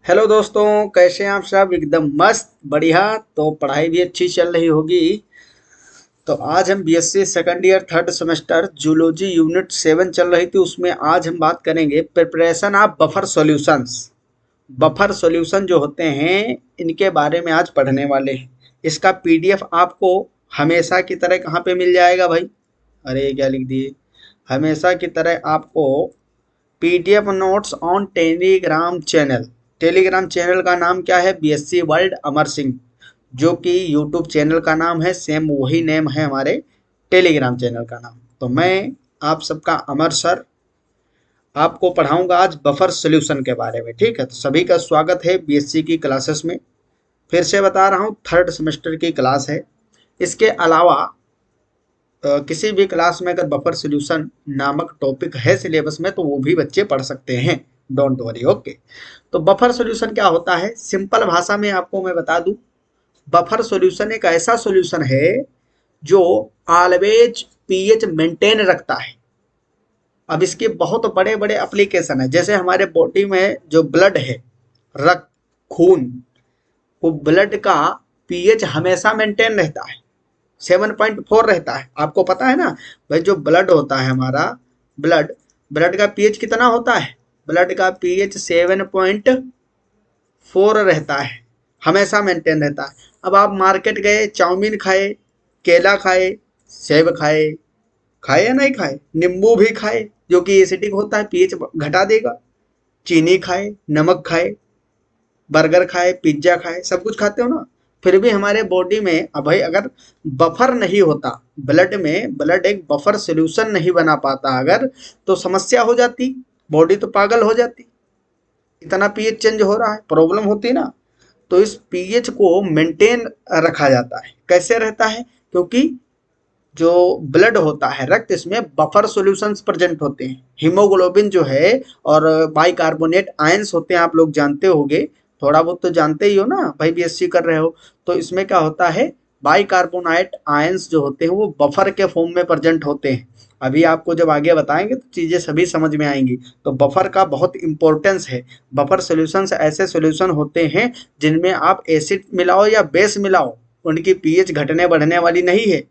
Hello दोस्तों, कैसे हैं आप सब? एकदम मस्त बढ़िया। तो पढ़ाई भी अच्छी चल रही होगी। तो आज हम BSc second year third semester zoology unit 7 चल रही थी, उसमें आज हम बात करेंगे preparation of buffer solutions. Buffer solution जो होते हैं इनके बारे में आज पढ़ने वाले हैं। इसका पीडीएफ आपको हमेशा की तरह कहाँ पे मिल जाएगा भाई? अरे ये क्या लिख दिए? हमेशा की तरह आपको PDF notes on Telegram channel. Telegram channel का नाम क्या है? BSc world Amar Singh. जो कि यूट्यूब चैनल का नाम है, सेम वही नेम है हमारे टेलीग्राम चैनल का नाम। तो मैं आप सबका अमर सर आपको पढ़ाऊंगा आज बफर सॉल्यूशन के बारे में। ठीक है, तो सभी का स्वागत है बीएससी की क्लासेस में। फिर से बता रहा हूँ, थर्ड सेमेस्टर की क्लास है। इसके अलावा किसी भी क्लास में अगर बफर सॉल्यूशन नामक टॉपिक है सिलेबस में तो वो भी बच्चे पढ़ सकते हैं। Don't worry, okay. तो बफर सॉल्यूशन क्या होता है, सिंपल भाषा में आपको मैं बता दूं। बफर सॉल्यूशन एक ऐसा सॉल्यूशन है जो ऑलवेज पीएच मेंटेन रखता है। अब इसके बहुत बड़े बड़े एप्लीकेशन है, जैसे हमारे बॉडी में जो ब्लड है, रक्त, खून, वो ब्लड का पीएच हमेशा मेंटेन रहता है, 7.4 रहता है। आपको पता है ना भाई, जो ब्लड होता है हमारा, ब्लड ब्लड का पीएच कितना होता है? ब्लड का पीएच 7.4 रहता है, हमेशा मेंटेन रहता है। अब आप मार्केट गए, चाउमीन खाए, केला खाए, सेब खाए, खाए या नहीं खाए, नींबू भी खाए जो कि एसिडिक होता है, पीएच घटा देगा। चीनी खाए, नमक खाए, बर्गर खाए, पिज्जा खाए, सब कुछ खाते हो ना, फिर भी हमारे बॉडी में अब भाई अगर बफर नहीं होता, ब्लड में ब्लड एक बफर सोल्यूशन नहीं बना पाता अगर, तो समस्या हो जाती, बॉडी तो पागल हो जाती। इतना पीएच चेंज हो रहा है, प्रॉब्लम होती ना। तो इस पीएच को मेंटेन रखा जाता है। कैसे रहता है? क्योंकि जो ब्लड होता है, रक्त, इसमें बफर सॉल्यूशंस प्रेजेंट होते हैं। हीमोग्लोबिन जो है और बाइकार्बोनेट आयंस होते हैं, आप लोग जानते होंगे, थोड़ा बहुत तो जानते ही हो ना भाई, बीएससी कर रहे हो। तो इसमें क्या होता है, बाइकार्बोनेट आयंस जो होते हैं वो बफर के फॉर्म में प्रेजेंट होते हैं। अभी आपको जब आगे बताएंगे तो चीज़ें सभी समझ में आएंगी। तो बफर का बहुत इंपॉर्टेंस है। बफर सॉल्यूशंस ऐसे सॉल्यूशन होते हैं जिनमें आप एसिड मिलाओ या बेस मिलाओ, उनकी पीएच घटने बढ़ने वाली नहीं है।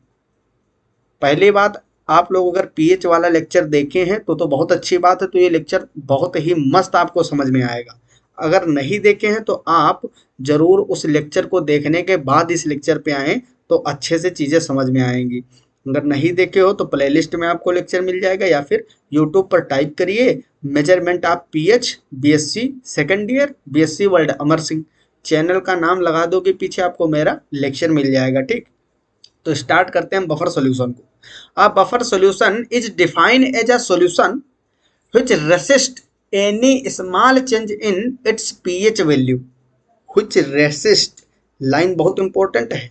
पहली बात, आप लोग अगर पीएच वाला लेक्चर देखे हैं तो बहुत अच्छी बात है, तो ये लेक्चर बहुत ही मस्त आपको समझ में आएगा। अगर नहीं देखे हैं तो आप जरूर उस लेक्चर को देखने के बाद इस लेक्चर पे आएँ, तो अच्छे से चीज़ें समझ में आएंगी। अगर नहीं देखे हो तो प्लेलिस्ट में आपको लेक्चर मिल जाएगा, या फिर यूट्यूब पर टाइप करिए measurement of pH BSc second year BSc world Amar Singh. Channel का नाम लगा दोगे पीछे, आपको मेरा लेक्चर मिल जाएगा। ठीक, तो स्टार्ट करते हैं बफर सॉल्यूशन को। A buffer solution is defined as a solution which resists any small change in its pH value. Which resist, line बहुत इंपॉर्टेंट है।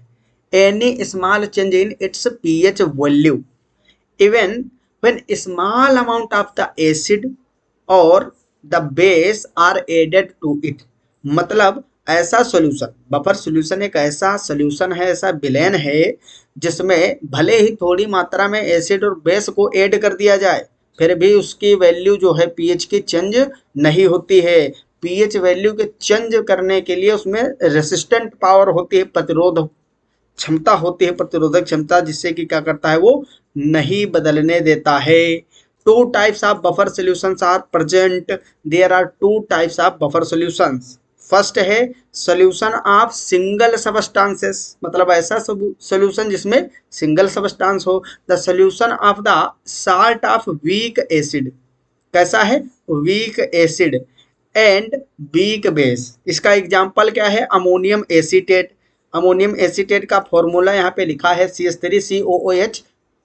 Any small change in its pH value, even when small amount of the acid or the base are added to it। मतलब ऐसा solution, buffer solution एक ऐसा solution है, ऐसा villain है जिसमें भले ही थोड़ी मात्रा में एसिड और बेस को ऐड कर दिया जाए, फिर भी उसकी वैल्यू जो है पीएच की चेंज नहीं होती है। पीएच वैल्यू के चेंज करने के लिए उसमें रेसिस्टेंट पावर होती है, प्रतिरोध क्षमता होती है, प्रतिरोधक क्षमता, जिससे कि क्या करता है, वो नहीं बदलने देता है। Two types of buffer solutions are present. There are two types of buffer solutions. First है सॉल्यूशन ऑफ सिंगल सबस्टांसेस, मतलब ऐसा सॉल्यूशन जिसमें सिंगल सबस्टांस हो। The solution of the salt of weak acid. कैसा है? Weak acid and weak base. इसका example क्या है? Ammonium acetate. अमोनियम एसीटेट का फॉर्मूला यहाँ पे लिखा है CH3COOH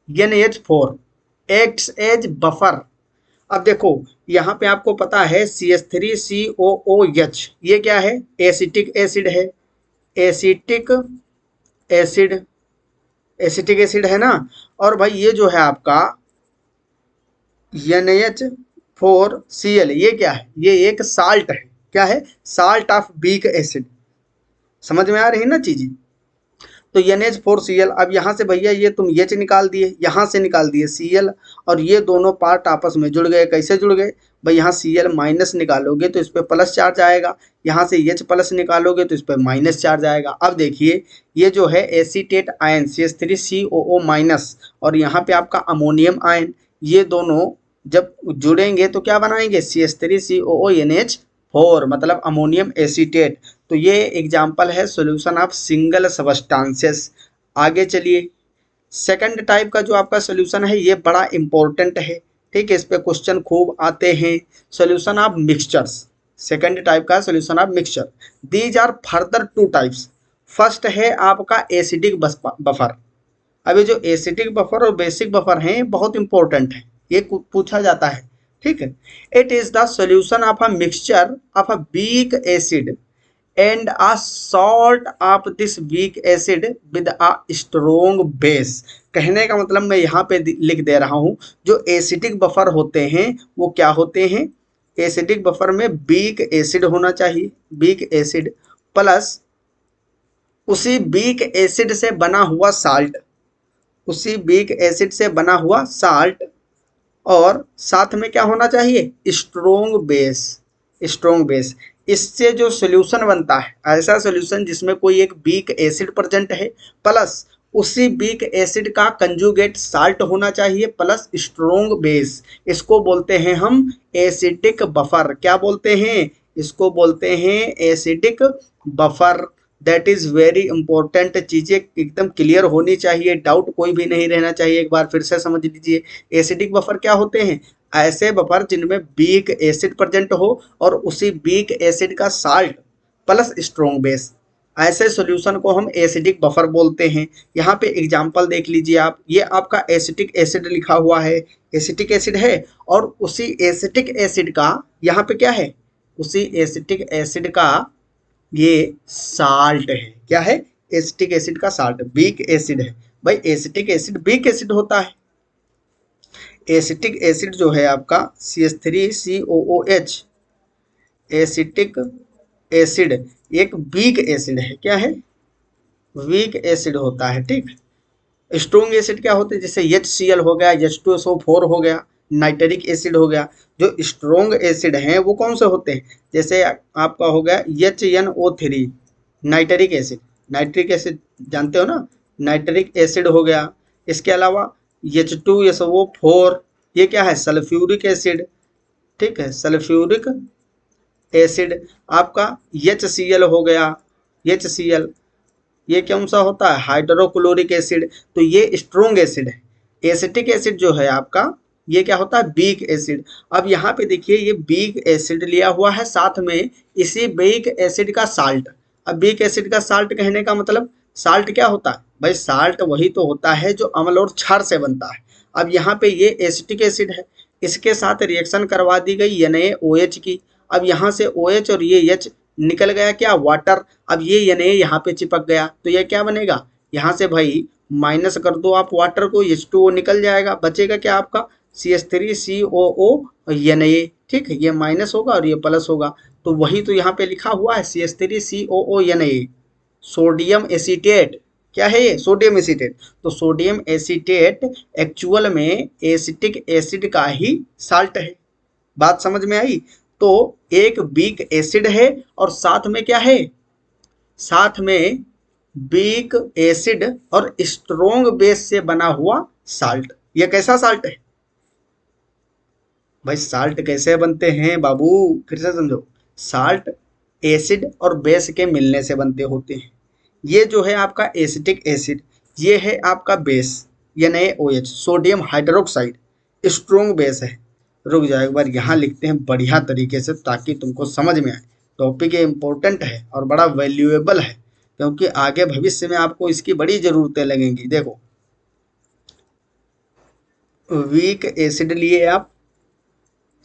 NH4, acts as buffer. अब देखो, यहाँ पे आपको पता है CH3COOH, ये क्या है? एसिटिक एसिड है। एसिटिक एसिड, एसिटिक एसिड है ना। और भाई ये जो है आपका NH4Cl, ये क्या है? ये एक साल्ट है। क्या है? Salt of weak acid. समझ में आ रही है ना चीजें? तो NH4Cl। अब यहाँ से भैया ये तुम H निकाल दिए, यहाँ से निकाल दिए Cl, और ये दोनों पार्ट आपस में जुड़ गए। कैसे जुड़ गए भाई, यहाँ Cl माइनस निकालोगे तो इस पर प्लस चार्ज आएगा, यहाँ से H प्लस निकालोगे तो इस पर माइनस चार्ज आएगा। अब देखिए ये जो है एसीटेट आयन CH3COO माइनस, और यहाँ पे आपका अमोनियम आयन, ये दोनों जब जुड़ेंगे तो क्या बनाएंगे, CH3COO NH4, मतलब अमोनियम एसीटेट। तो ये एग्जाम्पल है सॉल्यूशन ऑफ सिंगल सबस्टांसेस। आगे चलिए, सेकंड टाइप का जो आपका सॉल्यूशन है ये बड़ा इंपॉर्टेंट है, ठीक है, इस पे क्वेश्चन खूब आते हैं। Solution of mixtures, second type का solution of mixture. These are further two types. First है आपका एसिडिक बफर। अब ये जो एसिडिक बफर और बेसिक बफर हैं बहुत इंपॉर्टेंट है, ये पूछा जाता है, ठीक है। It is the solution of a mixture of a week acid and a salt of this weak acid with a strong base. कहने का मतलब मैं यहाँ पे लिख दे रहा हूँ, जो एसिडिक बफर होते हैं वो क्या होते हैं, एसिडिक बफर में वीक एसिड होना चाहिए, वीक एसिड प्लस उसी वीक एसिड से बना हुआ साल्ट, उसी वीक एसिड से बना हुआ साल्ट, और साथ में क्या होना चाहिए, स्ट्रोंग बेस, स्ट्रोंग बेस। इससे जो सॉल्यूशन बनता है, ऐसा सॉल्यूशन जिसमें कोई एक वीक एसिड प्रेजेंट है, प्लस उसी वीक एसिड का कंजुगेट साल्ट होना चाहिए, प्लस स्ट्रोंग बेस, इसको बोलते हैं हम एसिडिक बफर। क्या बोलते हैं, इसको बोलते हैं acidic buffer. That is very important, चीजें एकदम क्लियर होनी चाहिए, डाउट कोई भी नहीं रहना चाहिए। एक बार फिर से समझ लीजिए, एसिडिक बफर क्या होते हैं, ऐसे बफर जिनमें वीक एसिड प्रेजेंट हो और उसी वीक एसिड का साल्ट प्लस स्ट्रोंग बेस, ऐसे सॉल्यूशन को हम एसिडिक बफर बोलते हैं। यहाँ पे एग्जांपल देख लीजिए आप, ये आपका एसिटिक एसिड लिखा हुआ है, एसिटिक एसिड है, और उसी एसिटिक एसिड का यहाँ पे क्या है, उसी एसिटिक एसिड का ये साल्ट है, क्या है, एसिटिक एसिड का साल्ट, वीक एसिड है। भाई एसिटिक एसिड वीक एसिड होता है, एसिटिक एसिड जो है आपका CH3COOH, एसिटिक एसिड एक वीक एसिड है, क्या है, वीक एसिड होता है, ठीक। स्ट्रोंग एसिड क्या होते हैं, जैसे HCl हो गया, H2SO4 हो गया, नाइट्रिक एसिड हो गया। जो स्ट्रोंग एसिड हैं वो कौन से होते हैं, जैसे आपका हो गया HNO3 nitric acid, nitric acid जानते हो ना, नाइट्रिक एसिड हो गया। इसके अलावा H2SO4, ये क्या है, सल्फ्यूरिक एसिड, ठीक है, सल्फ्यूरिक एसिड। आपका HCl हो गया, HCl ये कौन सा होता है, हाइड्रोक्लोरिक एसिड। तो ये स्ट्रोंग एसिड है। एसिटिक एसिड जो है आपका, ये क्या होता है, वीक एसिड। अब यहाँ पे देखिए ये वीक एसिड लिया हुआ है, साथ में इसी वीक एसिड का साल्ट। अब वीक एसिड का साल्ट कहने का मतलब, साल्ट क्या होता है भाई, साल्ट वही तो होता है जो अम्ल और क्षार से बनता है। अब यहाँ पे ये एसिटिक एसिड है, इसके साथ रिएक्शन करवा दी गई NaOH की। अब यहाँ से OH और ये H निकल गया क्या, वाटर। अब ये Na यहाँ पे चिपक गया, तो ये क्या बनेगा, यहाँ से भाई माइनस कर दो आप वाटर को, H2O निकल जाएगा, बचेगा क्या आपका CH3COO Na, ठीक है, ये माइनस होगा और ये प्लस होगा। तो वही तो यहाँ पे लिखा हुआ है CH3COO Na, सोडियम एसीटेट। क्या है ये, सोडियम एसीटेट। तो सोडियम एसीटेट एक्चुअल में एसिटिक एसिड का ही साल्ट है। बात समझ में आई। तो एक वीक एसिड है और साथ में क्या है, साथ में वीक एसिड और स्ट्रोंग बेस से बना हुआ साल्ट। ये कैसा साल्ट है भाई, साल्ट कैसे बनते हैं बाबू, फिर से समझो, साल्ट एसिड और बेस के मिलने से बनते होते हैं। ये जो है आपका एसिटिक एसिड, ये है आपका base, NaOH sodium hydroxide, strong base है। रुक जाओ एक बार यहाँ लिखते हैं बढ़िया तरीके से ताकि तुमको समझ में आए। टॉपिक ये इम्पोर्टेंट है और बड़ा वैल्यूएबल है, क्योंकि आगे भविष्य में आपको इसकी बड़ी ज़रूरतें लगेंगी। देखो, वीक एसिड लिए आप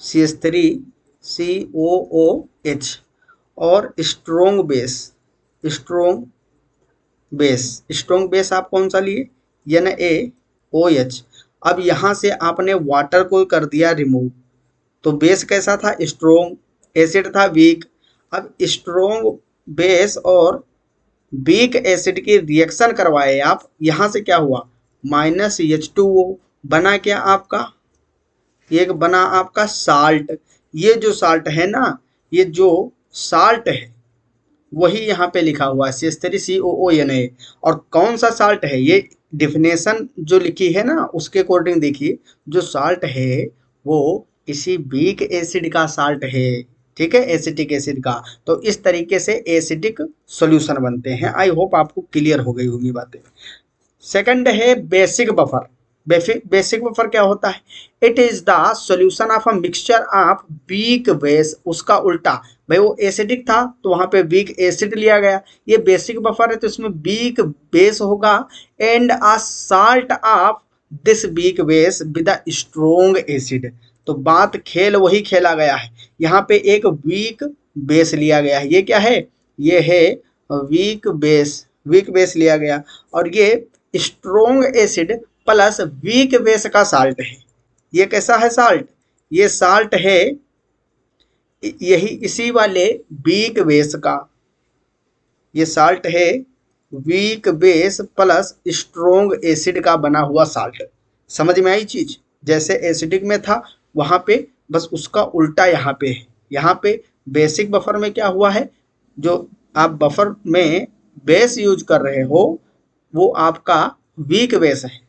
CH3COOH, और strong base, strong base, strong base आप कौन सा लिए, NaOH। अब यहाँ से आपने वाटर को कर दिया रिमूव, तो बेस कैसा था, स्ट्रोंग, एसिड था वीक। अब स्ट्रोंग बेस और वीक एसिड की रिएक्शन करवाए आप, यहां से क्या हुआ -H2O बना, क्या आपका एक बना आपका साल्ट। ये जो साल्ट है ना, ये जो साल्ट है वही यहाँ पे लिखा हुआ है CH3COONA। और कौन सा साल्ट है ये, डिफिनेशन जो लिखी है ना उसके अकॉर्डिंग देखिए, जो साल्ट है वो इसी वीक एसिड का साल्ट है, ठीक है, एसिटिक एसिड का। तो इस तरीके से एसिडिक सॉल्यूशन बनते हैं। आई होप आपको क्लियर हो गई होगी बातें। सेकंड है बेसिक बफर। बेसिक बफर क्या होता है, it is the solution of a mixture of weak base, उसका उल्टा। भाई वो एसिडिक था तो वहां पे वीक एसिड लिया गया, ये बेसिक बफर है तो इसमें वीक बेस होगा, and a salt of this weak base with a strong acid. तो बात खेल वही खेला गया है, यहाँ पे एक वीक बेस लिया गया है, ये क्या है, ये है वीक बेस, वीक बेस लिया गया, और ये strong acid plus weak base का साल्ट है। ये कैसा है साल्ट, ये साल्ट है यही इसी वाले वीक बेस का, ये साल्ट है weak base plus strong acid का बना हुआ साल्ट। समझ में आई चीज, जैसे एसिडिक में था वहां पे बस उसका उल्टा यहाँ पे है। यहाँ पे बेसिक बफर में क्या हुआ है, जो आप बफर में बेस यूज कर रहे हो वो आपका वीक बेस है,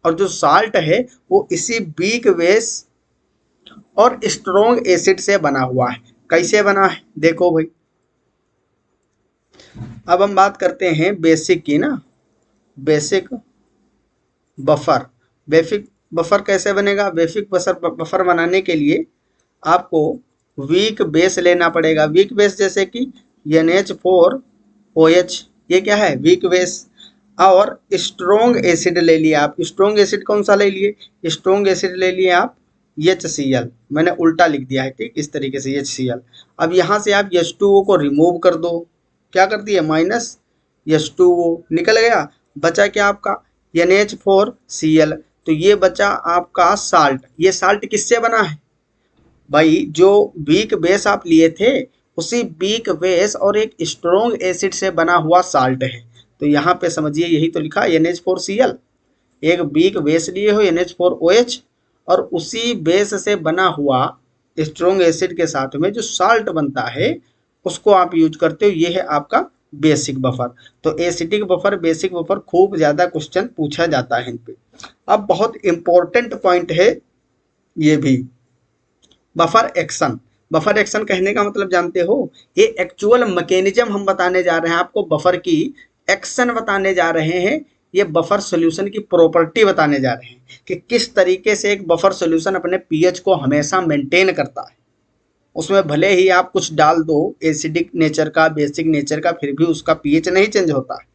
और जो साल्ट है वो इसी वीक बेस और स्ट्रोंग एसिड से बना हुआ है। कैसे बना है देखो भाई, अब हम बात करते हैं बेसिक की ना। बेसिक बफर, बेसिक बफर कैसे बनेगा, बेसिक बफर बनाने के लिए आपको वीक बेस लेना पड़ेगा। वीक बेस जैसे कि NH4OH, ये क्या है वीक बेस। और स्ट्रोंग एसिड ले लिया आप, स्ट्रोंग एसिड कौन सा ले लिए, स्ट्रोंग एसिड ले लिए आप HCl, मैंने उल्टा लिख दिया है, ठीक, इस तरीके से HCl। अब यहाँ से आप H2O को रिमूव कर दो, क्या कर दिया -H2O निकल गया, बचा क्या आपका NH4Cl। तो ये बचा आपका साल्ट। ये साल्ट किससे बना है भाई, जो वीक बेस आप लिए थे उसी वीक बेस और एक स्ट्रोंग एसिड से बना हुआ साल्ट है। तो यहाँ पे समझिए यही तो लिखा NH4Cl, एक वीक बेस लिए हो NH4OH, और उसी बेस से बना हुआ स्ट्रोंग एसिड के साथ में जो साल्ट बनता है उसको आप यूज करते हो, ये है आपका बेसिक बफर। तो एसिडिक बफर, बेसिक बफर खूब ज्यादा क्वेश्चन पूछा जाता है इन पे। अब बहुत इंपॉर्टेंट पॉइंट है ये भी, बफर एक्शन। बफर एक्शन कहने का मतलब जानते हो, ये एक्चुअल मैकेनिज्म हम बताने जा रहे हैं आपको, बफर की एक्शन बताने जा रहे हैं, ये बफर सॉल्यूशन की प्रॉपर्टी बताने जा रहे हैं कि किस तरीके से एक बफर सॉल्यूशन अपने पीएच को हमेशा मेंटेन करता है। उसमें भले ही आप कुछ डाल दो एसिडिक नेचर का, बेसिक नेचर का, फिर भी उसका पीएच नहीं चेंज होता है।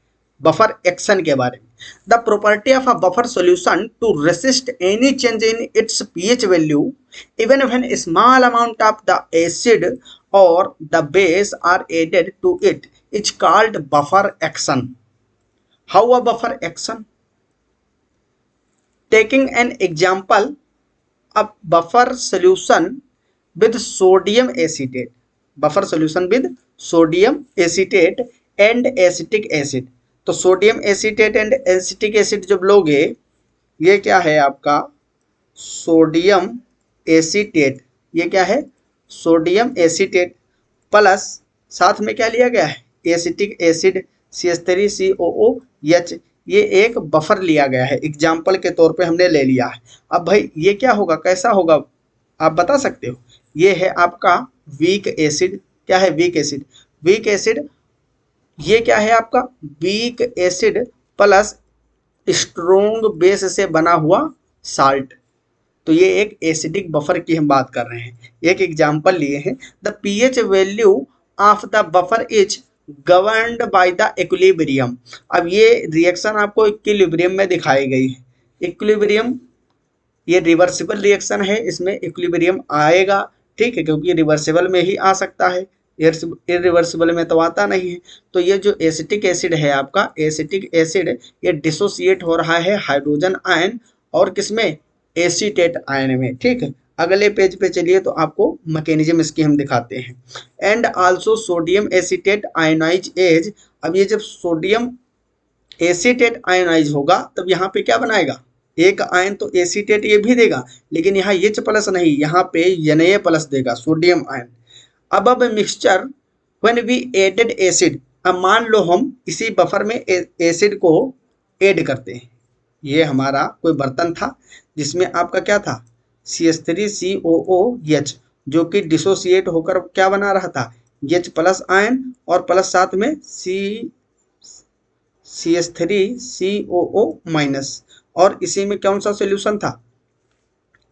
बफर एक्शन के बारे में, the property of a buffer solution to resist any change in its pH value even when a small amount of the acid or the base are added to it is called buffer action. How a buffer action? Taking an example, a buffer solution with sodium acetate, buffer solution with sodium acetate and acetic acid। तो sodium acetate and acetic acid जब लोगे, ये क्या है आपका sodium acetate, ये क्या है सोडियम एसीटेट, प्लस साथ में क्या लिया गया है एसिटिक एसिड CH3COOH, ये एक बफर लिया गया है, एग्जाम्पल के तौर पे हमने ले लिया है। अब भाई ये क्या होगा, कैसा होगा, आप बता सकते हो। ये है आपका वीक एसिड, क्या है वीक एसिड, वीक एसिड, ये क्या है आपका weak acid plus strong base से बना हुआ साल्ट। तो ये एक एसिडिक बफर की हम बात कर रहे हैं, एक एग्जांपल लिए हैं। The pH value of the buffer is governed by the equilibrium. अब ये रिएक्शन आपको इक्विलिब्रियम में दिखाई गई है। इक्विलिब्रियम ये रिवर्सिबल रिएक्शन है, इसमें इक्विलिब्रियम आएगा, ठीक है, क्योंकि रिवर्सिबल में ही आ सकता है, इरिवर्सिबल में तो आता नहीं है। तो ये जो एसिटिक एसिड है आपका, एसिटिक एसिड ये डिसोसिएट हो रहा है हाइड्रोजन आयन और किसमें एसीटेट आयन में, ठीक है। अगले पेज पे चलिए तो आपको मैकेनिज्म इसकी हम दिखाते हैं। And also sodium acetate ionize as अब ये जब सोडियम एसीटेट आयनाइज होगा तब यहाँ पे क्या बनाएगा, एक आयन तो एसीटेट ये भी देगा, लेकिन यहाँ H प्लस नहीं, यहाँ पे Na प्लस देगा सोडियम आयन। अब mixture when we added acid, अब मान लो हम इसी बफर में एसिड को ऐड करते हैं। ये हमारा कोई बर्तन था जिसमें आपका क्या था, CH3COOH, जो कि डिसोसिएट होकर क्या बना रहा था, H प्लस आयन और प्लस साथ में CH3COO माइनस। और इसी में कौन सा सोल्यूशन था,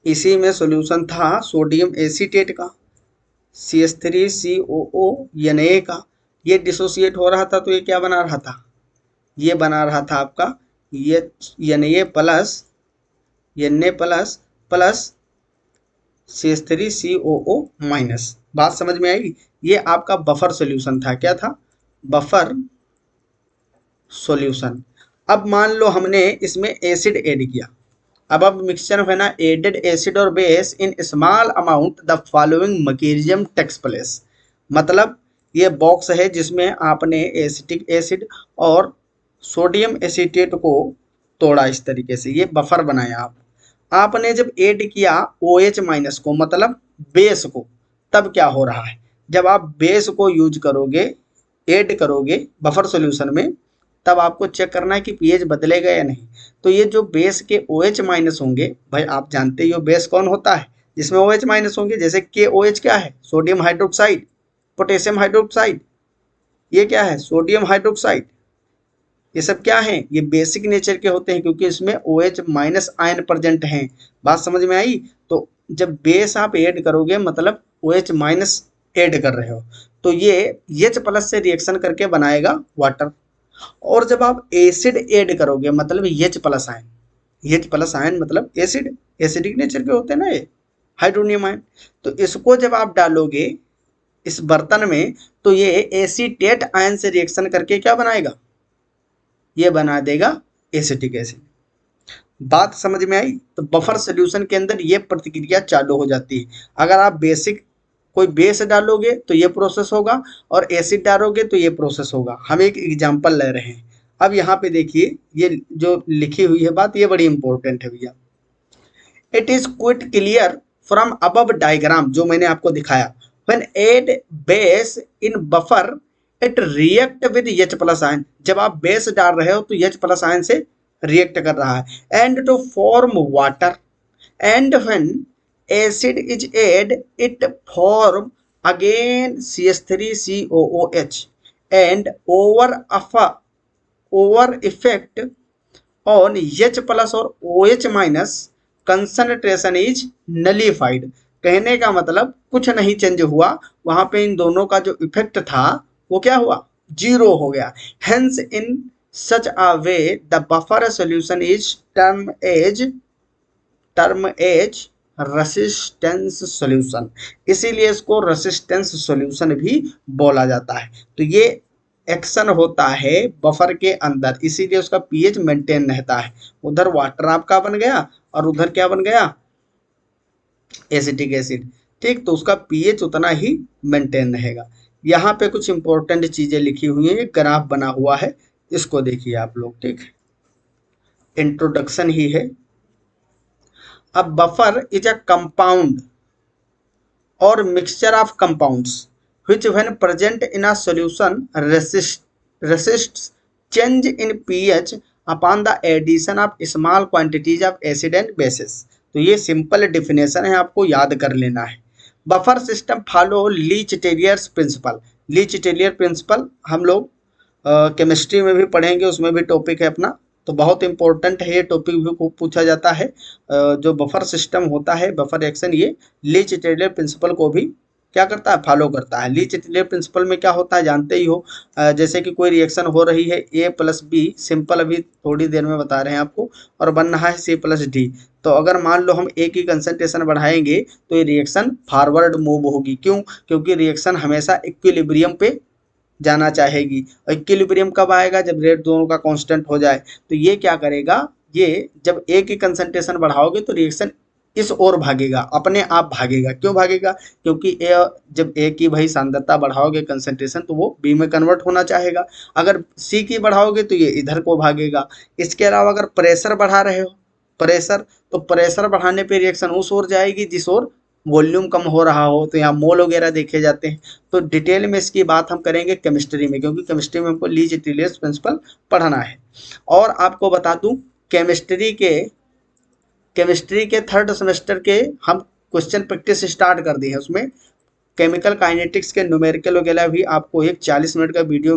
इसी में सोल्यूशन था सोडियम एसीटेट का, CH3COO Na का। ये डिसोसिएट हो रहा था तो ये क्या बना रहा था, ये बना रहा था आपका ये Na plus plus CH3COO minus. बात समझ में आई। ये आपका बफर सॉल्यूशन था, क्या था, बफर सॉल्यूशन। अब मान लो हमने इसमें एसिड ऐड किया। अब मिक्सचर है ना, एडेड एसिड और base in small amount the following mechanism takes place. मतलब ये बॉक्स है जिसमें आपने एसिटिक एसिड और सोडियम एसीटेट को तोड़ा, इस तरीके से ये बफर बनाया। आपने जब ऐड किया OH माइनस को, मतलब बेस को, तब क्या हो रहा है, जब आप बेस को यूज करोगे, ऐड करोगे बफर सॉल्यूशन में, तब आपको चेक करना है कि पीएच बदलेगा या नहीं। तो ये जो बेस के OH माइनस होंगे, भाई आप जानते ही हो बेस कौन होता है जिसमें OH माइनस होंगे, जैसे KOH क्या है, सोडियम हाइड्रोक्साइड, पोटेशियम हाइड्रोक्साइड, ये क्या है, सोडियम हाइड्रोक्साइड। ये सब क्या है, ये बेसिक नेचर के होते हैं क्योंकि इसमें OH माइनस आयन प्रेजेंट हैं। बात समझ में आई। तो जब बेस आप ऐड करोगे मतलब OH माइनस ऐड कर रहे हो, तो ये H प्लस से रिएक्शन करके बनाएगा वाटर। और जब आप एसिड ऐड करोगे मतलब H plus ion, H plus ion मतलब एसिड, एसिडिक नेचर के होते हैं ना ये हाइड्रोनियम आयन, तो इसको जब आप डालोगे इस बर्तन में तो ये एसीटेट आयन से रिएक्शन करके क्या बनाएगा, ये बना देगा एसिटिक एसिड। बात समझ में आई। तो बफर सॉल्यूशन के अंदर ये प्रतिक्रिया चालू हो जाती है। अगर आप बेसिक कोई बेस डालोगे तो ये प्रोसेस होगा और एसिड डालोगे तो ये प्रोसेस होगा। हम एक एग्जांपल ले रहे हैं। अब यहाँ पे देखिए ये जो लिखी हुई है बात, ये बड़ी इंपॉर्टेंट है भैया। It is quite clear from above diagram, जो मैंने आपको दिखाया, when add base in buffer it react with H plus ion. जब आप बेस डाल रहे हो तो H प्लस आयन से रिएक्ट कर रहा है, and to form water, and when acid is add it form again CH3COOH and over effect on H plus और OH minus concentration is nullified। कहने का मतलब कुछ नहीं चेंज हुआ, वहां पे इन दोनों का जो इफेक्ट था वो क्या हुआ, जीरो हो गया। Hence in such a way the buffer solution is term as resistance solution, इसीलिए इसको रेसिस्टेंस सॉल्यूशन भी बोला जाता है। तो ये एक्शन होता है बफर के अंदर, इसीलिए उसका पीएच मेंटेन रहता है। उधर वाटर आपका बन गया और उधर क्या बन गया, एसिटिक एसिड, ठीक, तो उसका पीएच उतना ही मेंटेन रहेगा। यहाँ पे कुछ इंपॉर्टेंट चीजें लिखी हुई हैं, ग्राफ बना हुआ है, इसको देखिए आप लोग, ठीक, इंट्रोडक्शन ही है। अब बफर इज अ कंपाउंड और mixture of compounds which when present in a solution resists change in pH upon the addition of small quantities of acid and bases। तो ये सिंपल डिफिनेशन है, आपको याद कर लेना है। Buffer system follow Le Chatelier's principle. Le Chatelier principle हम लोग केमिस्ट्री में भी पढ़ेंगे, उसमें भी टॉपिक है अपना, तो बहुत इंपॉर्टेंट है ये टॉपिक भी पूछा जाता है। जो बफर सिस्टम होता है, बफर एक्शन, ये लीच टेलियर प्रिंसिपल को भी क्या करता है, फॉलो करता है। लीच टेलियर प्रिंसिपल में क्या होता है जानते ही हो, जैसे कि कोई रिएक्शन हो रही है A प्लस बी, सिंपल अभी थोड़ी देर में बता रहे हैं आपको, और बन रहा है C प्लस डी। तो अगर मान लो हम A की कंसंट्रेशन बढ़ाएंगे तो ये रिएक्शन फॉरवर्ड मूव होगी। क्यों, क्योंकि रिएक्शन हमेशा इक्विलिब्रियम पे जाना चाहेगी। और इक्विलिब्रियम कब आएगा, जब रेट दोनों का कांस्टेंट हो जाए। तो ये क्या करेगा, ये जब A की कंसंट्रेशन बढ़ाओगे तो रिएक्शन इस ओर भागेगा, अपने आप भागेगा। क्यों भागेगा? क्योंकि ए, जब ए की भाई सांद्रता बढ़ाओगे कंसंट्रेशन, तो वो बी में कन्वर्ट होना चाहेगा। अगर सी की बढ़ाओगे तो ये इधर को भागेगा। इसके अलावा अगर प्रेशर बढ़ा रहे हो, प्रेशर, तो प्रेशर बढ़ाने पे रिएक्शन उस ओर जाएगी जिस ओर वॉल्यूम कम हो रहा हो। तो यहाँ मोल वगैरह देखे जाते हैं। तो डिटेल में इसकी बात हम करेंगे केमिस्ट्री में, क्योंकि केमिस्ट्री में हमको लीच-टिलियस प्रिंसिपल पढ़ना है। और आपको बता दूं, केमिस्ट्री के थर्ड सेमेस्टर के हम क्वेश्चन प्रैक्टिस स्टार्ट कर दी है। उसमें केमिकल काइनेटिक्स के न्यूमेरिकल वगैरह भी आपको एक 40 मिनट का वीडियो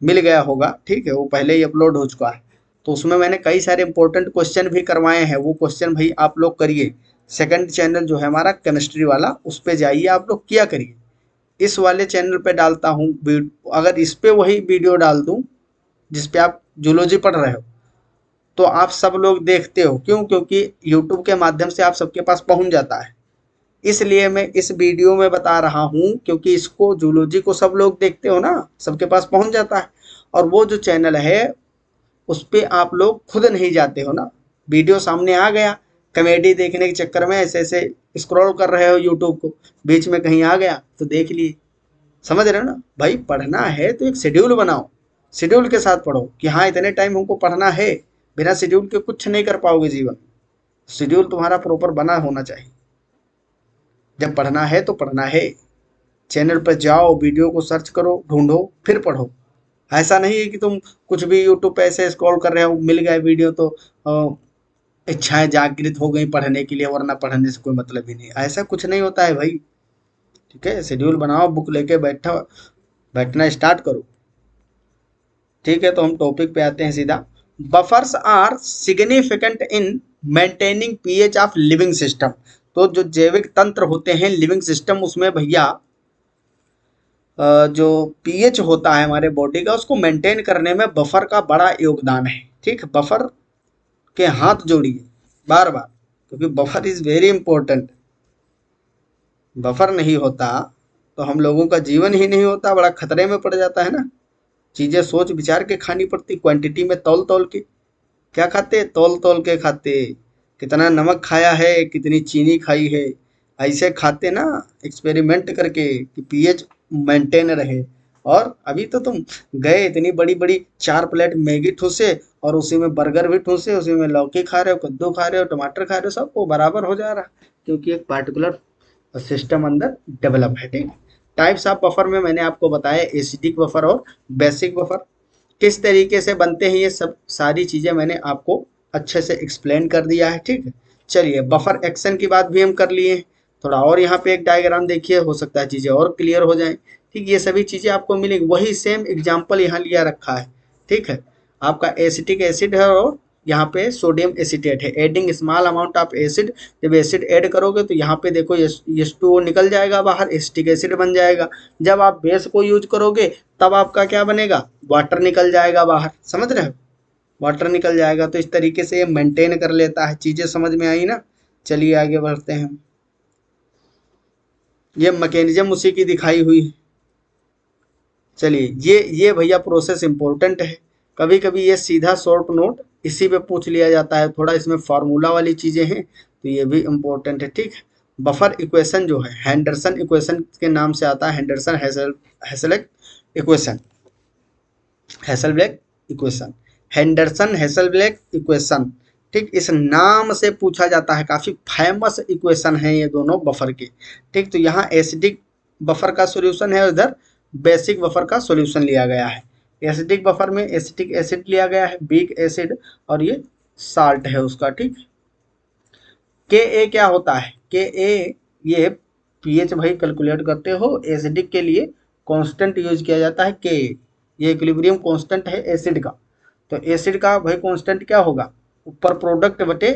मिल गया होगा, ठीक है, वो पहले ही अपलोड हो चुका है। तो उसमें मैंने कई सारे इंपॉर्टेंट क्वेश्चन भी करवाए हैं, वो क्वेश्चन भाई आप लोग करिए। सेकंड चैनल जो है हमारा केमिस्ट्री वाला, उस पे जाइए, आप लोग किया करिए। इस वाले चैनल पे डालता हूँ, अगर इस पे वही वीडियो डाल दूँ जिस पे आप जूलॉजी पढ़ रहे हो, तो आप सब लोग देखते हो। क्यों? क्योंकि यूट्यूब के माध्यम से आप सबके पास पहुंच जाता है। इसलिए मैं इस वीडियो में बता रहा हूं, क्योंकि इसको जूलॉजी को सब लोग देखते हो ना, सबके पास पहुंच जाता है। और वो जो चैनल है उस पे आप लोग खुद नहीं जाते हो ना, वीडियो सामने आ गया, कॉमेडी देखने के चक्कर में ऐसे ऐसे स्क्रॉल कर रहे हो यूट्यूब को, बीच में कहीं आ गया तो देख लिए। समझ रहे हो ना भाई? पढ़ना है तो एक शेड्यूल बनाओ, शेड्यूल के साथ पढ़ो कि हाँ इतने टाइम हमको पढ़ना है। बिना शेड्यूल के कुछ नहीं कर पाओगे जीवन। शेड्यूल तुम्हारा प्रॉपर बना होना चाहिए। जब पढ़ना है तो पढ़ना है। चैनल पर जाओ, वीडियो को सर्च करो, ढूंढो, फिर पढ़ो। ऐसा नहीं है कि तुम कुछ भी यूट्यूब पे ऐसे स्क्रॉल कर रहे हो, मिल गया वीडियो तो इच्छाएं जागृत हो गई पढ़ने के लिए, वरना पढ़ने से कोई मतलब ही नहीं। ऐसा कुछ नहीं होता है भाई। ठीक है, शेड्यूल बनाओ, बुक लेके बैठना स्टार्ट करो। ठीक है, तो हम टॉपिक पे आते हैं सीधा। Buffers are significant in maintaining pH of living system. तो जो जैविक तंत्र होते हैं लिविंग सिस्टम, उसमें भैया जो पीएच होता है हमारे बॉडी का, उसको मेंटेन करने में बफर का बड़ा योगदान है। ठीक, बफर के हाथ जोड़िए बार बार, क्योंकि buffer is very important. Buffer नहीं होता तो हम लोगों का जीवन ही नहीं होता, बड़ा खतरे में पड़ जाता है ना। चीजें सोच विचार के खानी पड़ती, क्वांटिटी में तौल तौल के। क्या खाते? तौल तौल के खाते। कितना नमक खाया है, कितनी चीनी खाई है, ऐसे खाते ना, एक्सपेरिमेंट करके कि पीएच मेंटेन रहे। और अभी तो तुम गए, इतनी बड़ी बड़ी 4 प्लेट मैगी ठूसे, और उसी में बर्गर भी ठूसे, उसी में लौकी खा रहे हो, कद्दू खा रहे हो, टमाटर खा रहे हो, सबको बराबर हो जा रहा, क्योंकि एक पार्टिकुलर सिस्टम अंदर डेवलप है। ठीक, टाइप्स ऑफ बफर में मैंने आपको बताया एसिडिक बफर और बेसिक बफर किस तरीके से बनते हैं, ये सब सारी चीजें मैंने आपको अच्छे से एक्सप्लेन कर दिया है। ठीक है, चलिए बफर एक्शन की बात भी हम कर लिए हैं। थोड़ा और यहाँ पे एक डायग्राम देखिए, हो सकता है चीजें और क्लियर हो जाएं। ठीक, ये सभी चीजें आपको मिलेंगी, वही सेम एग्जाम्पल यहाँ लिया रखा है। ठीक है, आपका एसिटिक एसिड है और यहाँ पे सोडियम एसिटेट है। Adding small amount of acid, जब एसिड ऐड करोगे तो यहाँ पे देखो H2O निकल जाएगा बाहर, एसिटिक एसिड बन जाएगा। जब आप बेस को यूज करोगे तब आपका क्या बनेगा? वाटर निकल जाएगा बाहर। समझ रहे हो? वाटर निकल जाएगा। तो इस तरीके से ये मेंटेन कर लेता है। चीजें समझ में आई ना? चलिए आगे बढ़ते हैं। ये मैकेनिज्म उसी की दिखाई हुई है। चलिए ये भैया प्रोसेस इंपॉर्टेंट है। कभी कभी ये सीधा शॉर्ट नोट इसी पे पूछ लिया जाता है, थोड़ा इसमें फार्मूला वाली चीजें हैं, तो ये भी इंपॉर्टेंट है। ठीक है, बफर इक्वेशन जो है हेंडरसन इक्वेशन के नाम से आता है, Henderson Hasselbalch equation, Hasselbalch equation, Henderson Hasselbalch equation. ठीक, इस नाम से पूछा जाता है, काफी फेमस इक्वेशन है ये दोनों बफर के। ठीक, तो यहाँ एसिडिक बफर का सॉल्यूशन है, उधर बेसिक बफर का सॉल्यूशन लिया गया है। एसिडिक बफर में एसिटिक एसिड लिया गया है, वीक एसिड, और ये साल्ट है उसका। ठीक, के ए क्या होता है? के ए ये पीएच भाई कैलकुलेट करते हो, एसिडिक के लिए कांस्टेंट यूज किया जाता है के। ये इक्विलिब्रियम कांस्टेंट है एसिड का। तो एसिड का भाई कांस्टेंट क्या होगा? ऊपर प्रोडक्ट बटे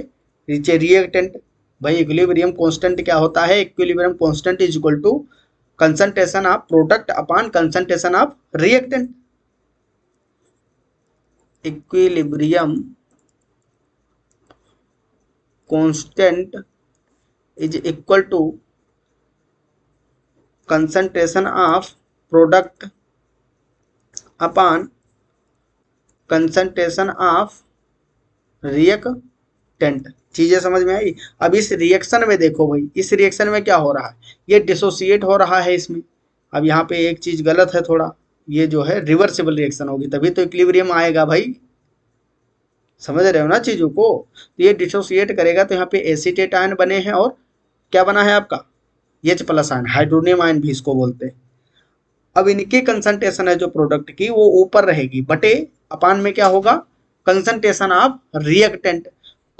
नीचे रिएक्टेंट। भाई इक्विलिब्रियम कांस्टेंट क्या होता है? Equilibrium constant is equal to concentration of product upon concentration of reactant. Equilibrium constant is equal to concentration of product upon concentration of reactant। टेंट। चीजें समझ में आई। अब इस रिएक्शन में देखो भाई, इस रिएक्शन में क्या हो रहा है, ये डिसोसिएट हो रहा है इसमें। अब यहाँ पे एक चीज गलत है थोड़ा, ये जो है रिवर्सिबल रिएक्शन होगी तभी तो इक्विलिब्रियम आएगा भाई, समझ रहे हो ना चीजों को। तो ये डिसोसिएट करेगा तो यहाँ पे एसीटेट आयन बने हैं और क्या बना है आपका H plus ion, hydronium ion भी इसको बोलते हैं। अब इनकी कंसंट्रेशन है जो प्रोडक्ट की वो ऊपर रहेगी, बटे अपान में क्या होगा, कंसंट्रेशन ऑफ रिएक्टेंट।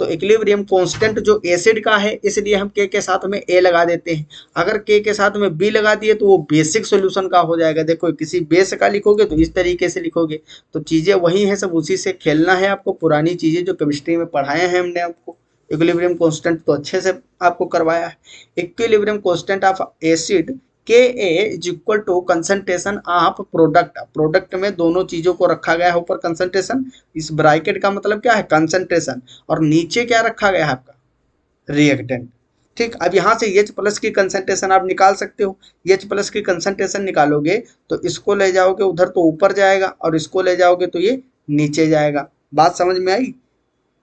तो इक्विलिब्रियम कांस्टेंट जो एसिड का है, इसलिए हम के साथ में ए लगा देते हैं। अगर के साथ में बी लगा दिए तो वो बेसिक सॉल्यूशन का हो जाएगा। देखो किसी बेस का लिखोगे तो इस तरीके से लिखोगे, तो चीजें वही हैं, सब उसी से खेलना है आपको। पुरानी चीजें जो केमिस्ट्री में पढ़ाए हैं हमने आपको, इक्विलिब्रियम कांस्टेंट तो अच्छे से आपको करवाया है। Equilibrium constant of acid K is equal to concentration of product. Product में दोनों चीजों को रखा गया है ऊपर कंसंट्रेशन, इस ब्रैकेट का मतलब क्या है कंसंट्रेशन, और नीचे क्या रखा गया है आपका रिएक्टेंट। ठीक, अब यहाँ से H प्लस की कंसंट्रेशन आप निकाल सकते हो। H प्लस की कंसंट्रेशन निकालोगे तो इसको ले जाओगे उधर तो ऊपर जाएगा, और इसको ले जाओगे तो ये नीचे जाएगा। बात समझ में आई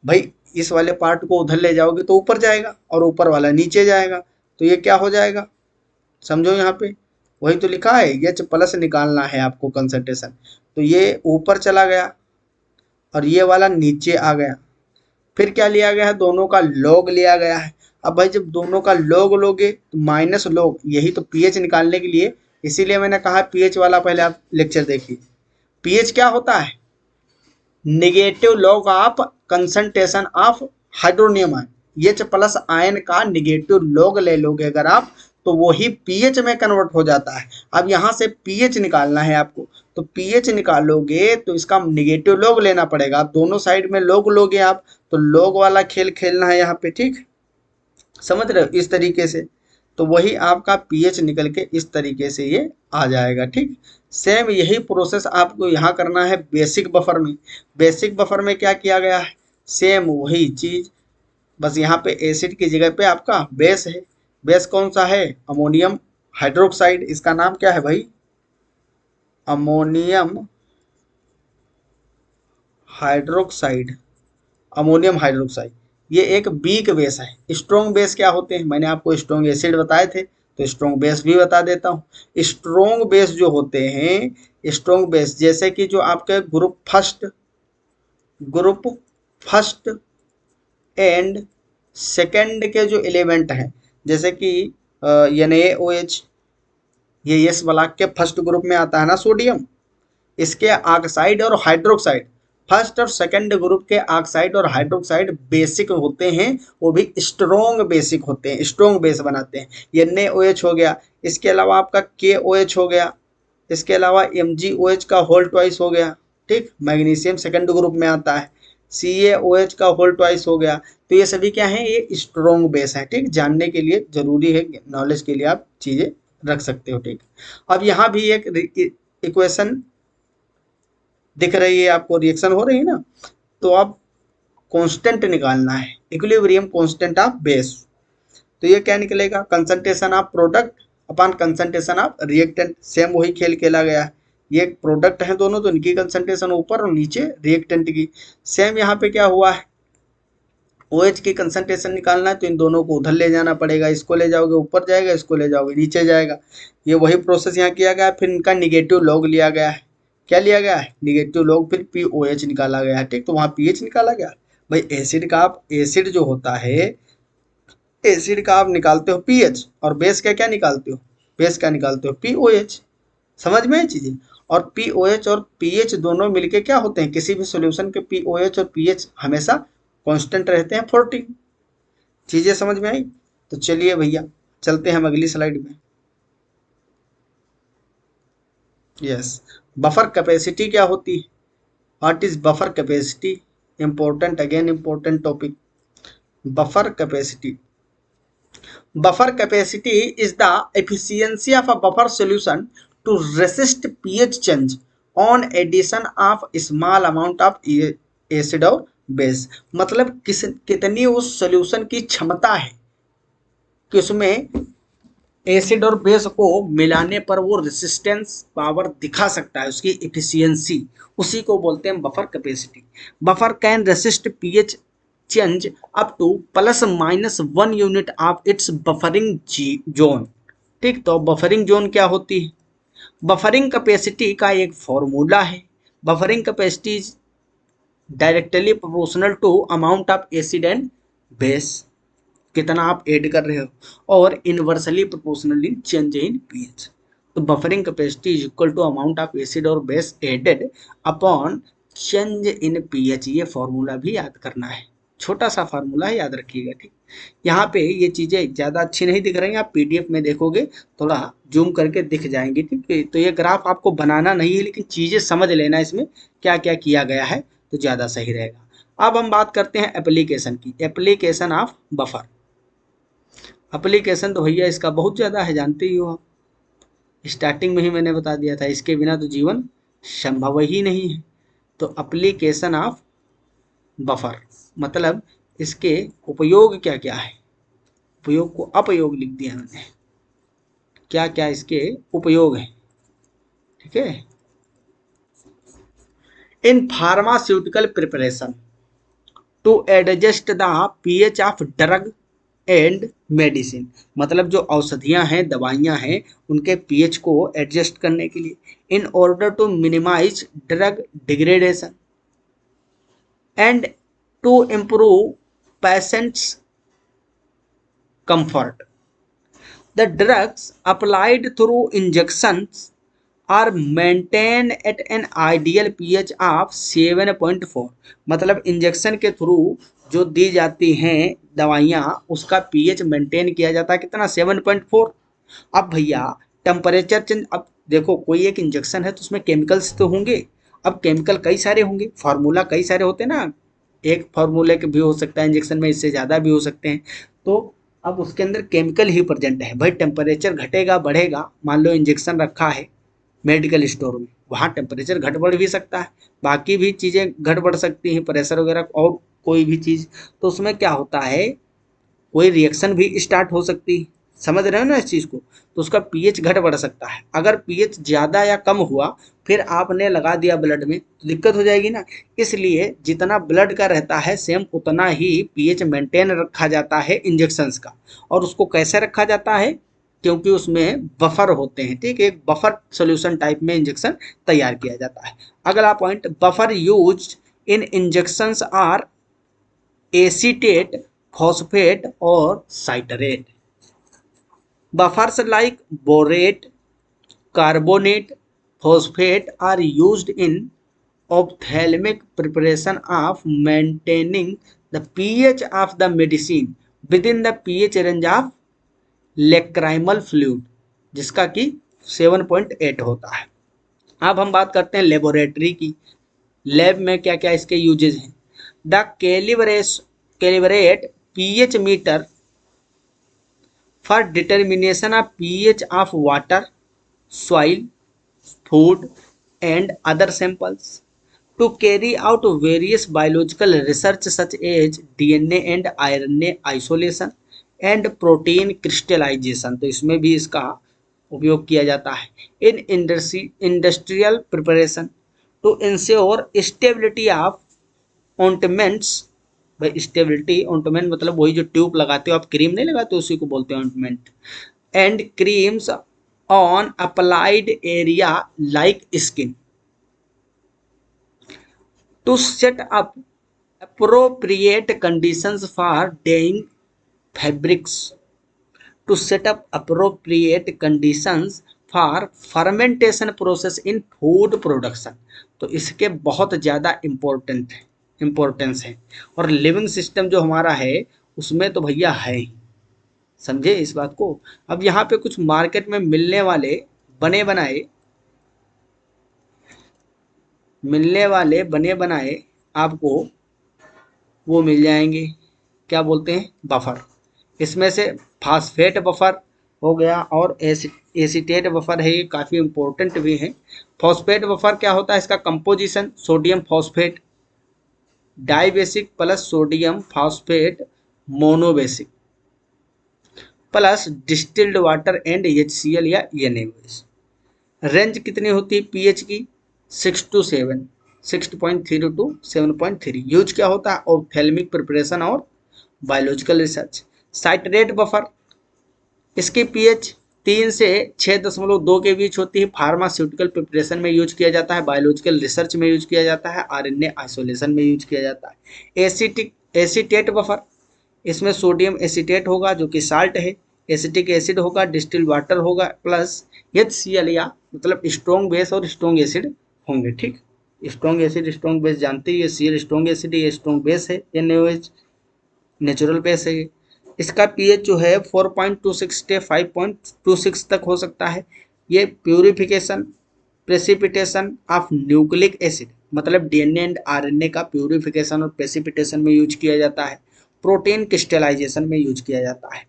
भाई। इस वाले पार्ट को उधर ले जाओगे तो ऊपर जाएगा और ऊपर वाला नीचे जाएगा, तो ये क्या हो जाएगा, समझो यहाँ पे वही तो लिखा है, H प्लस निकालना है आपको कंसंट्रेशन। तो ये ऊपर चला गया और ये वाला नीचे आ गया। फिर क्या लिया गया है, दोनों का लॉग लिया गया है। अब भाई जब दोनों का लॉग लोगे तो माइनस लॉग, यही तो पीएच निकालने के लिए, इसीलिए मैंने कहा पीएच वाला पहले आप लेक्चर देखिए। पीएच क्या होता है, negative log of concentration of hydronium ion. H plus ion का निगेटिव लॉग ले लोगे अगर आप, तो वही पीएच में कन्वर्ट हो जाता है। अब यहाँ से पीएच निकालना है आपको, तो पीएच निकालोगे तो इसका निगेटिव लॉग लेना पड़ेगा। आप दोनों साइड में लॉग लोगे आप, तो लॉग वाला खेल खेलना है यहाँ पे। ठीक, समझ रहे हो इस तरीके से, तो वही आपका पीएच निकल के इस तरीके से ये आ जाएगा। ठीक, सेम यही प्रोसेस आपको यहाँ करना है बेसिक बफर में। बेसिक बफर में क्या किया गया है, सेम वही चीज, बस यहाँ पे एसिड की जगह पे आपका बेस है। बेस कौन सा है, अमोनियम हाइड्रोक्साइड। इसका नाम क्या है भाई, अमोनियम हाइड्रोक्साइड, अमोनियम हाइड्रोक्साइड। ये एक वीक बेस है। स्ट्रॉन्ग बेस क्या होते हैं, मैंने आपको स्ट्रॉन्ग एसिड बताए थे, तो स्ट्रॉन्ग बेस भी बता देता हूँ। स्ट्रॉन्ग बेस जो होते हैं, स्ट्रॉन्ग बेस जैसे कि जो आपके ग्रुप फर्स्ट एंड सेकंड के जो एलिमेंट हैं, जैसे कि NaOH, ये एस ब्लॉक के फर्स्ट ग्रुप में आता है ना सोडियम। इसके ऑक्साइड और हाइड्रोक्साइड, फर्स्ट और सेकंड ग्रुप के ऑक्साइड और हाइड्रोक्साइड बेसिक होते हैं, वो भी स्ट्रॉन्ग बेसिक होते हैं, स्ट्रॉन्ग बेस बनाते हैं। NaOH हो गया, इसके अलावा आपका KOH हो गया, इसके अलावा MgOH का होल ट्वाइस हो गया। ठीक, मैग्नीशियम सेकंड ग्रुप में आता है, CaOH का होल ट्वाइस हो गया। तो ये सभी क्या है, ये स्ट्रॉन्ग बेस है। ठीक, जानने के लिए जरूरी है, नॉलेज के लिए आप चीजें रख सकते हो। ठीक, अब यहाँ भी एक इक्वेशन दिख रही है आपको, रिएक्शन हो रही है ना, तो अब कांस्टेंट निकालना है, इक्विलिब्रियम कांस्टेंट ऑफ बेस। तो ये क्या निकलेगा, concentration of product upon concentration of reactant. Same वही खेल खेला गया है, ये प्रोडक्ट है दोनों, तो इनकी कंसंट्रेशन ऊपर और नीचे रिएक्टेंट की। सेम यहाँ पे क्या हुआ है, OH की कंसंट्रेशन निकालना है तो इन दोनों को उधर ले जाना पड़ेगा, इसको ले जाओगे ऊपर जाएगा, इसको ले जाओगे नीचे जाएगा। ये वही प्रोसेस यहाँ किया गया है। फिर इनका निगेटिव लॉग लिया गया है, क्या लिया गया है, निगेटिव लॉग, फिर POH निकाला गया है। ठीक, तो वहाँ पीएच निकाला गया। भाई एसिड का आप, एसिड जो होता है, एसिड का आप निकालते हो पीएच, और बेस का क्या निकालते हो, बेस का निकालते हो POH। समझ में चीजें। और POH और pH दोनों मिलके क्या होते हैं, किसी भी सॉल्यूशन के POH और pH हमेशा कांस्टेंट रहते हैं 14। चीजें समझ में आई। तो चलिए भैया चलते हैं हम अगली स्लाइड में। यस, बफर कैपेसिटी क्या होती है, what is buffer capacity, important, again important topic. Buffer capacity, buffer capacity is the efficiency of a buffer solution to resist pH change on addition of small amount of acid और base. मतलब कितनी उस solution की क्षमता है कि उसमें acid और बेस को मिलाने पर वो रेसिस्टेंस पावर दिखा सकता है, उसकी इफिशियंसी, उसी को बोलते हैं buffer capacity. Buffer can resist pH change up to ±1 unit of its buffering zone. ठीक, तो बफरिंग जोन क्या होती है? बफरिंग कैपेसिटी का एक फॉर्मूला है। Buffering capacity directly proportional to amount of acid and base, कितना आप ऐड कर रहे हो, और inversely proportional in change in pH. तो buffering capacity is equal to amount of acid और base added upon change in pH. ये formula भी याद करना है, छोटा सा फार्मूला है, याद रखिएगा। ठीक, यहाँ पे ये चीज़ें ज़्यादा अच्छी नहीं दिख रही हैं, आप पीडीएफ में देखोगे थोड़ा जूम करके दिख जाएंगी। ठीक है, तो ये ग्राफ आपको बनाना नहीं है, लेकिन चीज़ें समझ लेना इसमें क्या क्या किया गया है, तो ज़्यादा सही रहेगा। अब हम बात करते हैं एप्लीकेशन की। Application of buffer. एप्लीकेशन तो भैया इसका बहुत ज़्यादा है, जानते ही हो आप, स्टार्टिंग में ही मैंने बता दिया था, इसके बिना तो जीवन संभव ही नहीं है। तो एप्लीकेशन ऑफ बफर मतलब इसके उपयोग क्या क्या है। उपयोग को अपयोग लिख दिया मैंने, क्या क्या इसके उपयोग है। ठीक है, in pharmaceutical preparation to adjust the pH of drug and medicine, मतलब जो औषधियां हैं, दवाइयां हैं, उनके पीएच को एडजस्ट करने के लिए, in order to minimize drug degradation and to improve patients comfort. The drugs applied through injections are maintained at an ideal pH of 7.4, मतलब इंजेक्शन के थ्रू जो दी जाती हैं दवाइयाँ, उसका पीएच मेंटेन किया जाता है कितना? 7.4। अब भैया टेम्परेचर चेंज, अब देखो कोई एक इंजेक्शन है तो उसमें केमिकल्स तो होंगे। अब केमिकल कई सारे होंगे, फार्मूला कई सारे होते हैं ना, एक फार्मूले के भी हो सकता है इंजेक्शन में, इससे ज़्यादा भी हो सकते हैं। तो अब उसके अंदर केमिकल ही प्रेजेंट है। भाई टेम्परेचर घटेगा बढ़ेगा, मान लो इंजेक्शन रखा है मेडिकल स्टोर में, वहाँ टेम्परेचर घट बढ़ भी सकता है, बाकी भी चीज़ें घट बढ़ सकती हैं, प्रेशर वगैरह और कोई भी चीज़। तो उसमें क्या होता है, कोई रिएक्शन भी स्टार्ट हो सकती है, समझ रहे हो ना इस चीज़ को। तो उसका पीएच घट बढ़ सकता है। अगर पीएच ज़्यादा या कम हुआ, फिर आपने लगा दिया ब्लड में, तो दिक्कत हो जाएगी ना। इसलिए जितना ब्लड का रहता है सेम उतना ही पीएच मेंटेन रखा जाता है इंजेक्शंस का। और उसको कैसे रखा जाता है, क्योंकि उसमें बफर होते हैं। ठीक है, एक बफर सोल्यूशन टाइप में इंजेक्शन तैयार किया जाता है। अगला point, buffer use in injections are acetate, phosphate और citrate. Buffers like borate, carbonate, phosphate are used in ophthalmic preparation of maintaining the pH of the medicine within the pH range of lacrimal fluid, जिसका कि 7.8 होता है। अब हम बात करते हैं लेबोरेटरी की। लैब में क्या क्या इसके यूजेज हैं। The calibrate pH meter for determination of pH of water, soil, food and other samples, to carry out various biological research such as DNA and RNA isolation and protein crystallization। तो इसमें भी इसका उपयोग किया जाता है। In industrial preparation to ensure stability of ointments. भाई stability, ointment मतलब वही जो ट्यूब लगाते हो आप, क्रीम नहीं लगाते, उसी को बोलते हैं ointment. And creams on applied area like skin, to set up appropriate conditions for dyeing fabrics, to set up appropriate conditions for fermentation process in food production। तो इसके बहुत ज़्यादा इम्पोर्टेंस है। और लिविंग सिस्टम जो हमारा है उसमें तो भैया है ही, समझे इस बात को। अब यहाँ पे कुछ मार्केट में बने बनाए आपको वो मिल जाएंगे, क्या बोलते हैं, बफर। इसमें से फास्फेट बफर हो गया और एसीटेट बफर है, ये काफ़ी इंपॉर्टेंट भी है। फॉस्फेट बफर क्या होता है, इसका composition sodium phosphate dibasic plus sodium phosphate monobasic plus distilled water and HCl या NaOH। रेंज कितनी होती है पीएच की, 6 to 7। 6.3 टू 7.3। यूज क्या होता है? ऑप्थेल्मिक प्रिपरेशन और बायोलॉजिकल रिसर्च। साइट्रेट बफर, इसकी पीएच 3 से 6.2 के बीच होती है। फार्मास्यूटिकल प्रिपरेशन में यूज किया जाता है, बायोलॉजिकल रिसर्च में यूज किया जाता है, आरएनए आइसोलेशन में यूज किया जाता है। एसीटेट बफर, इसमें सोडियम एसीटेट होगा जो कि साल्ट है, एसिटिक एसिड होगा, डिस्टिल वाटर होगा, प्लस HCl या मतलब स्ट्रॉन्ग बेस और स्ट्रॉन्ग एसिड होंगे। ठीक, स्ट्रॉन्ग एसिड स्ट्रॉन्ग बेस जानते ही, Cl स्ट्रॉन्ग एसिड, ये स्ट्रॉन्ग बेस है, NaOH नेचुरल बेस है। इसका पीएच जो है 4.26 से 5.26 तक हो सकता है। ये purification precipitation of nucleic acid, मतलब डीएनए एंड आरएनए का प्यूरिफिकेशन और प्रेसिपिटेशन में यूज किया जाता है। प्रोटीन क्रिस्टलाइजेशन में यूज किया जाता है।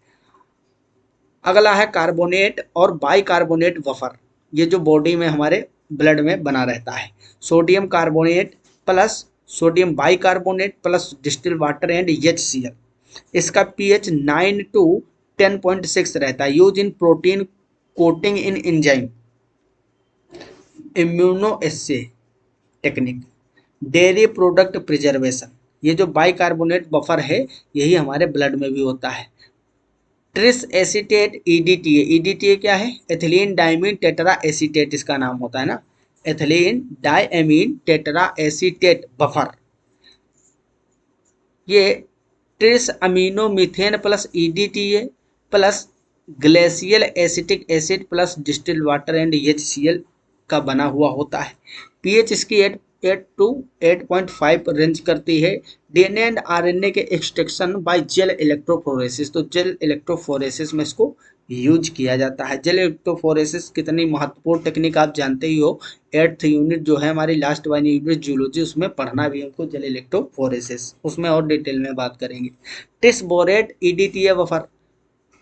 अगला है कार्बोनेट और बाइकार्बोनेट बफर, ये जो बॉडी में हमारे ब्लड में बना रहता है। Sodium carbonate plus sodium bicarbonate plus distil water and HCl। इसका पीएच 9 टू 10.6 रहता है। Use in protein coating in enzyme, immunoassay technique, dairy product preservation. ये जो बाइकार्बोनेट बफर है यही हमारे ब्लड में भी होता है। ट्रिस एसीटेट EDTA क्या है? एथिलीन डाइमीन टेट्रा एसीटेट इसका नाम होता है ना, ethylene diamine tetra acetate buffer. ये tris amino methane plus EDTA plus glacial acetic acid plus distil water and HCl का बना हुआ होता है। पीएच इसकी 8 टू 8.5 रेंज करती है। डीएनए एंड आरएनए के एक्सट्रैक्शन बाय जेल इलेक्ट्रोफोरेसिस, तो जेल इलेक्ट्रोफोरेसिस में इसको यूज किया जाता है। जेल इलेक्ट्रोफोरेसिस कितनी महत्वपूर्ण टेक्निक आप जानते ही हो। 8th यूनिट जो है हमारी लास्ट वाली यूनिट जूलॉजी, उसमें पढ़ना भी हमको जेल इलेक्ट्रोफोरेसिस, उसमें और डिटेल में बात करेंगे। टिस बोरेट EDTA बफर,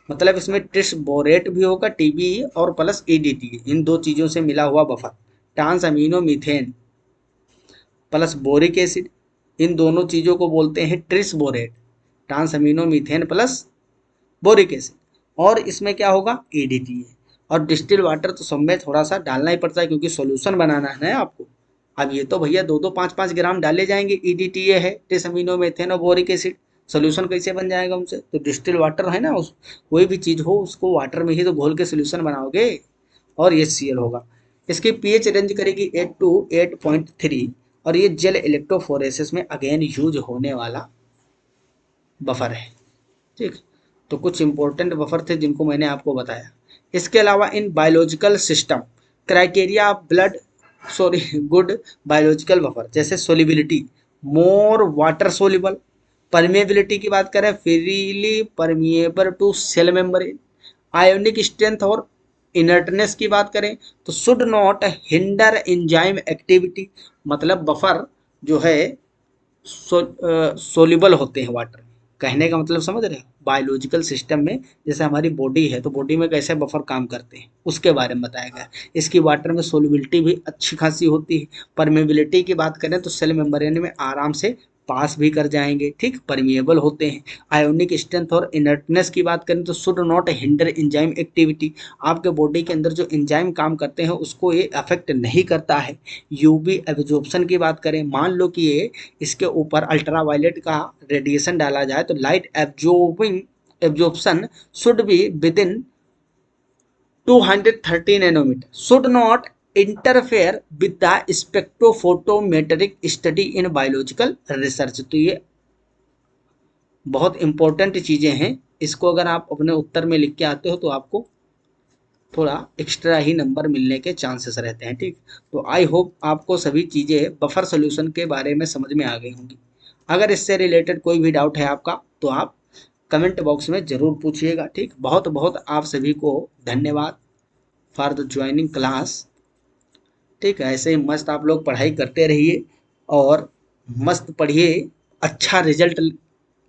मतलब इसमें ट्रिस बोरेट भी होगा, TBE और प्लस EDTA, इन दो चीज़ों से मिला हुआ buffer. Trans amino methane plus boric acid, इन दोनों चीज़ों को बोलते हैं tris borate, trans amino methane plus boric acid. और इसमें क्या होगा? EDTA। और डिस्टिल वाटर तो सब में थोड़ा सा डालना ही पड़ता है क्योंकि सॉल्यूशन बनाना है ना आपको। अब ये तो भैया 2-2 5-5 ग्राम डाले जाएंगे। EDTA है, ट्रिस अमीनो मीथेन और बोरिक एसिड, सोल्यूशन कैसे बन जाएगा उनसे? तो डिस्टिल वाटर है ना, उस कोई भी चीज़ हो उसको वाटर में ही तो घोल के सोल्यूशन बनाओगे, और HCl होगा। इसकी पीएच रेंज करेगी 8 टू 8.3, और ये जेल इलेक्ट्रोफोरेसिस में अगेन यूज होने वाला बफर है। ठीक, तो कुछ इंपॉर्टेंट बफर थे जिनको मैंने आपको बताया। इसके अलावा in biological system criteria of blood good biological buffer, जैसे solubility, more water soluble, permeability की बात करें, freely permeable to cell membrane, ionic strength और इनर्टनेस की बात करें तो should not hinder enzyme activity, मतलब बफर जो है सोल्यूबल होते हैं वाटर में। कहने का मतलब समझ रहे हो? बायोलॉजिकल सिस्टम में जैसे हमारी बॉडी है तो बॉडी में कैसे बफर काम करते हैं उसके बारे में बताया गया। इसकी वाटर में सोल्युबिलिटी भी अच्छी खासी होती है। परमेबिलिटी की बात करें तो सेल मेम्ब्रेन में आराम से पास भी कर जाएंगे। ठीक, परमिएबल होते हैं। आयोनिक स्ट्रेंथ और इनर्टनेस की बात करें तो should not hinder enzyme activity, आपके बॉडी के अंदर जो एंजाइम काम करते हैं उसको ये अफेक्ट नहीं करता है। यूवी एब्जॉर्प्शन की बात करें, मान लो कि ये इसके ऊपर अल्ट्रावायलेट का रेडिएशन डाला जाए तो light absorption should be within 230 nanometer, should not interfere with the spectrophotometric study in biological research. तो ये बहुत इंपॉर्टेंट चीज़ें हैं, इसको अगर आप अपने उत्तर में लिख के आते हो तो आपको थोड़ा एक्स्ट्रा ही नंबर मिलने के चांसेस रहते हैं। ठीक, तो आई होप आपको सभी चीज़ें बफर सोल्यूशन के बारे में समझ में आ गई होंगी। अगर इससे रिलेटेड कोई भी डाउट है आपका तो आप कमेंट बॉक्स में ज़रूर पूछिएगा। ठीक, बहुत बहुत आप सभी को धन्यवाद फॉर द ज्वाइनिंग क्लास। ठीक है, ऐसे ही मस्त आप लोग पढ़ाई करते रहिए और मस्त पढ़िए, अच्छा रिजल्ट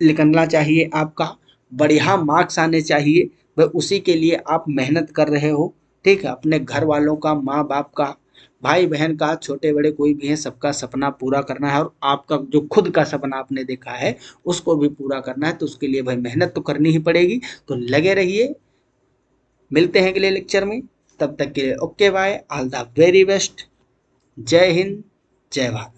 निकलना चाहिए आपका, बढ़िया मार्क्स आने चाहिए, वह उसी के लिए आप मेहनत कर रहे हो। ठीक है, अपने घर वालों का, माँ बाप का, भाई बहन का, छोटे बड़े कोई भी हैं, सबका सपना पूरा करना है, और आपका जो खुद का सपना आपने देखा है उसको भी पूरा करना है। तो उसके लिए भाई मेहनत तो करनी ही पड़ेगी। तो लगे रहिए, मिलते हैं अगले लेक्चर में, तब तक के लिए okay bye, all the very best. जय हिंद, जय भारत।